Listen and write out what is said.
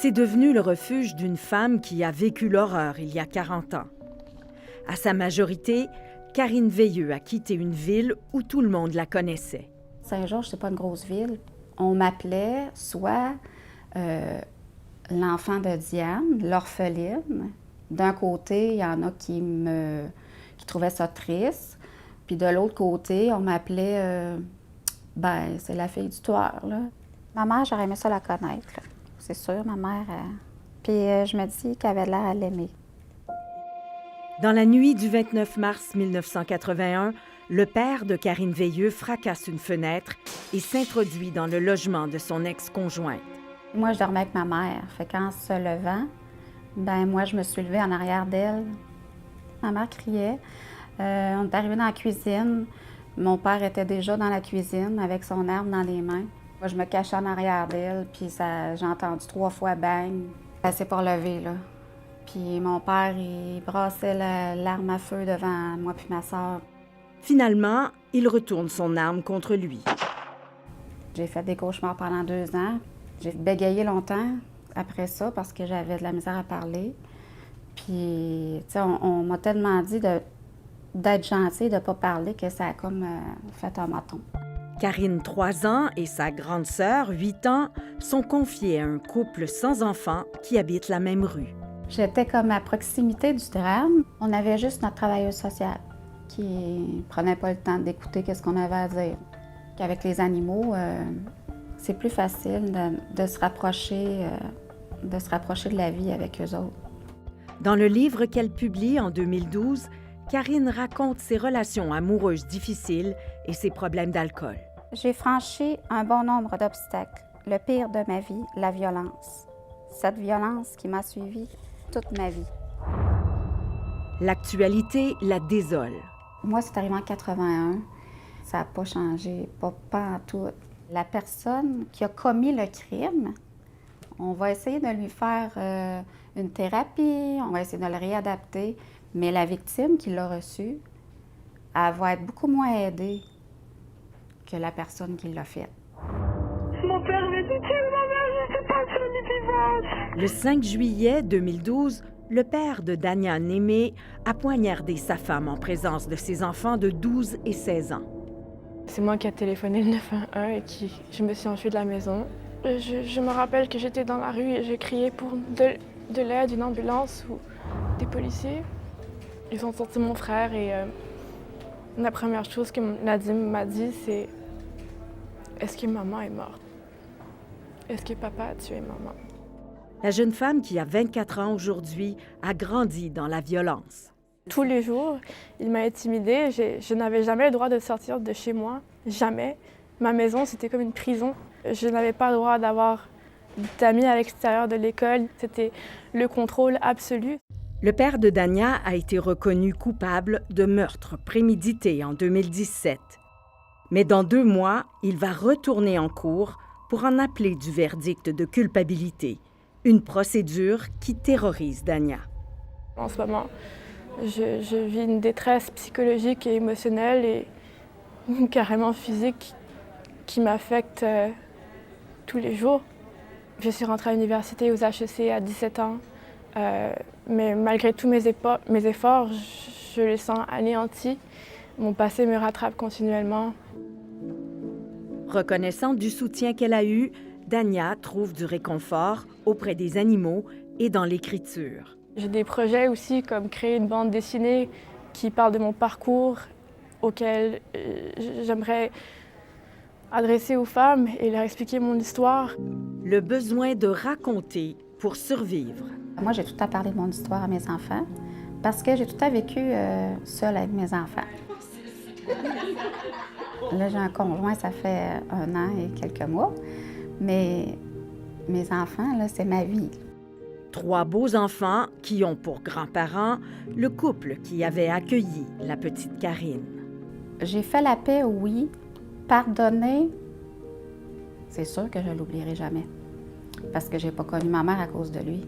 C'est devenu le refuge d'une femme qui a vécu l'horreur il y a 40 ans. À sa majorité, Karine Veilleux a quitté une ville où tout le monde la connaissait. Saint-Georges, c'est pas une grosse ville. On m'appelait soit l'enfant de Diane, l'orpheline. D'un côté, il y en a qui trouvaient ça triste. Puis de l'autre côté, on m'appelait, c'est la fille du toit, là. Ma mère, j'aurais aimé ça la connaître, là. C'est sûr, ma mère. Puis je me dis qu'elle avait l'air à l'aimer. Dans la nuit du 29 mars 1981, le père de Karine Veilleux fracasse une fenêtre et s'introduit dans le logement de son ex-conjointe. Moi, je dormais avec ma mère. Fait qu'en se levant, moi, je me suis levée en arrière d'elle. Ma mère criait. On est arrivé dans la cuisine. Mon père était déjà dans la cuisine avec son arme dans les mains. Moi, je me cachais en arrière d'elle, puis j'ai entendu 3 fois bang. Elle s'est pas levée, là. Puis mon père, il brassait l'arme à feu devant moi puis ma soeur. Finalement, il retourne son arme contre lui. J'ai fait des cauchemars pendant 2 ans. J'ai bégayé longtemps après ça parce que j'avais de la misère à parler. Puis, tu sais, on m'a tellement dit d'être gentille, de ne pas parler, que ça a comme fait un mouton. Karine, 3 ans, et sa grande sœur, 8 ans, sont confiés à un couple sans enfants qui habite la même rue. J'étais comme à proximité du drame. On avait juste notre travailleuse sociale qui prenait pas le temps d'écouter ce qu'on avait à dire. Qu'avec les animaux, c'est plus facile de se rapprocher de la vie avec eux autres. Dans le livre qu'elle publie en 2012, Karine raconte ses relations amoureuses difficiles et ses problèmes d'alcool. J'ai franchi un bon nombre d'obstacles. Le pire de ma vie, la violence. Cette violence qui m'a suivie toute ma vie. L'actualité la désole. Moi, c'est arrivé en 81. Ça n'a pas changé, pas en tout. La personne qui a commis le crime, on va essayer de lui faire une thérapie, on va essayer de le réadapter, mais la victime qui l'a reçu, elle va être beaucoup moins aidée que la personne qui l'a fait. Mon père m'a dit, ma mère, je sais pas si elle est vivante. Le 5 juillet 2012, le père de Dania Némé a poignardé sa femme en présence de ses enfants de 12 et 16 ans. C'est moi qui ai téléphoné le 911 et je me suis enfuie de la maison. Je me rappelle que j'étais dans la rue et j'ai crié pour de l'aide, une ambulance ou des policiers. Ils ont sorti mon frère et la première chose que Nadim m'a dit, c'est « Est-ce que maman est morte? Est-ce que papa a tué maman? » La jeune femme, qui a 24 ans aujourd'hui, a grandi dans la violence. Tous les jours, il m'a intimidée. Je n'avais jamais le droit de sortir de chez moi, jamais. Ma maison, c'était comme une prison. Je n'avais pas le droit d'avoir d'amis à l'extérieur de l'école. C'était le contrôle absolu. Le père de Dania a été reconnu coupable de meurtre prémédité en 2017. Mais dans 2 mois, il va retourner en cour pour en appeler du verdict de culpabilité, une procédure qui terrorise Dania. En ce moment, je vis une détresse psychologique et émotionnelle et carrément physique qui m'affecte tous les jours. Je suis rentrée à l'université aux HEC à 17 ans, mais malgré tous mes efforts, je les sens anéantis. Mon passé me rattrape continuellement. Reconnaissante du soutien qu'elle a eu, Dania trouve du réconfort auprès des animaux et dans l'écriture. J'ai des projets aussi comme créer une bande dessinée qui parle de mon parcours auquel j'aimerais adresser aux femmes et leur expliquer mon histoire. Le besoin de raconter pour survivre. Moi, j'ai tout le temps parlé de mon histoire à mes enfants parce que j'ai tout le temps vécu seule avec mes enfants. Là, j'ai un conjoint, ça fait 1 an et quelques mois, mais mes enfants, là, c'est ma vie. 3 beaux enfants qui ont pour grands-parents le couple qui avait accueilli la petite Karine. J'ai fait la paix, oui. Pardonner, c'est sûr que je ne l'oublierai jamais. Parce que je n'ai pas connu ma mère à cause de lui.